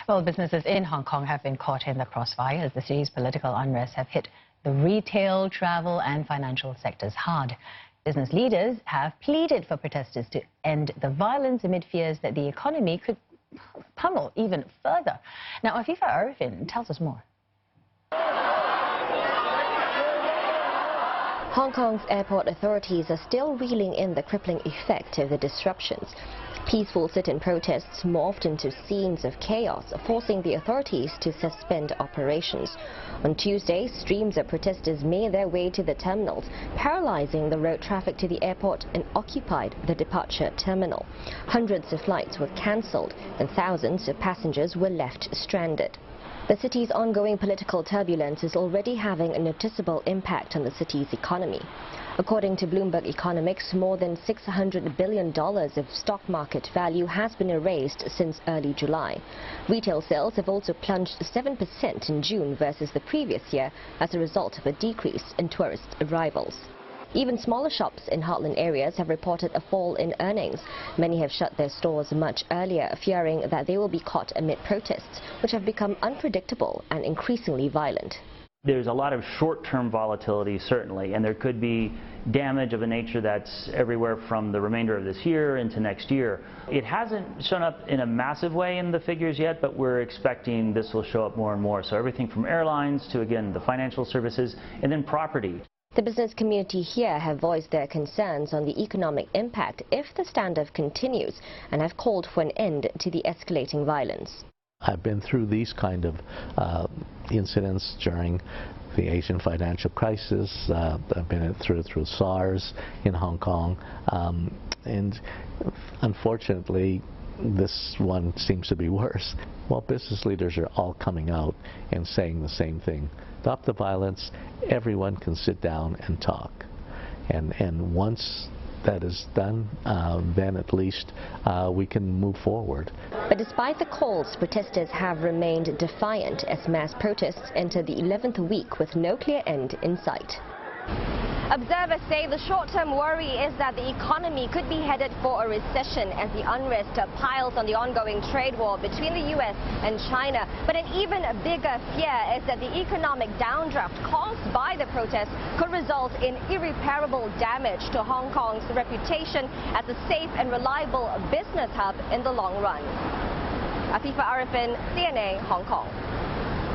Well, businesses in Hong Kong have been caught in the crossfire as the city's political unrest have hit the retail, travel and financial sectors hard. Business leaders have pleaded for protesters to end the violence amid fears that the economy could pummel even further. Now, Afifa Arifin tells us more. Hong Kong's airport authorities are still reeling in the crippling effect of the disruptions. Peaceful sit-in protests morphed into scenes of chaos, forcing the authorities to suspend operations. On Tuesday, streams of protesters made their way to the terminals, paralyzing the road traffic to the airport and occupied the departure terminal. Hundreds of flights were cancelled and thousands of passengers were left stranded. The city's ongoing political turbulence is already having a noticeable impact on the city's economy. According to Bloomberg Economics, more than $600 billion of stock market value has been erased since early July. Retail sales have also plunged 7% in June versus the previous year as a result of a decrease in tourist arrivals. Even smaller shops in heartland areas have reported a fall in earnings. Many have shut their stores much earlier, fearing that they will be caught amid protests, which have become unpredictable and increasingly violent. There's a lot of short-term volatility, certainly, and there could be damage of a nature that's everywhere from the remainder of this year into next year. It hasn't shown up in a massive way in the figures yet, but we're expecting this will show up more and more. So everything from airlines to, again, the financial services and then property. The business community here have voiced their concerns on the economic impact if the standoff continues and have called for an end to the escalating violence. I've been through these kind of incidents during the Asian financial crisis. I've been through SARS in Hong Kong, and unfortunately this one seems to be worse. Well, business leaders are all coming out and saying the same thing. Stop the violence, everyone can sit down and talk. And once that is done, then at least we can move forward. But despite the calls, protesters have remained defiant as mass protests enter the 11th week with no clear end in sight. Observers say the short-term worry is that the economy could be headed for a recession as the unrest piles on the ongoing trade war between the U.S. and China. But an even bigger fear is that the economic downdraft caused by the protests could result in irreparable damage to Hong Kong's reputation as a safe and reliable business hub in the long run. Afifa Arifin, CNA, Hong Kong.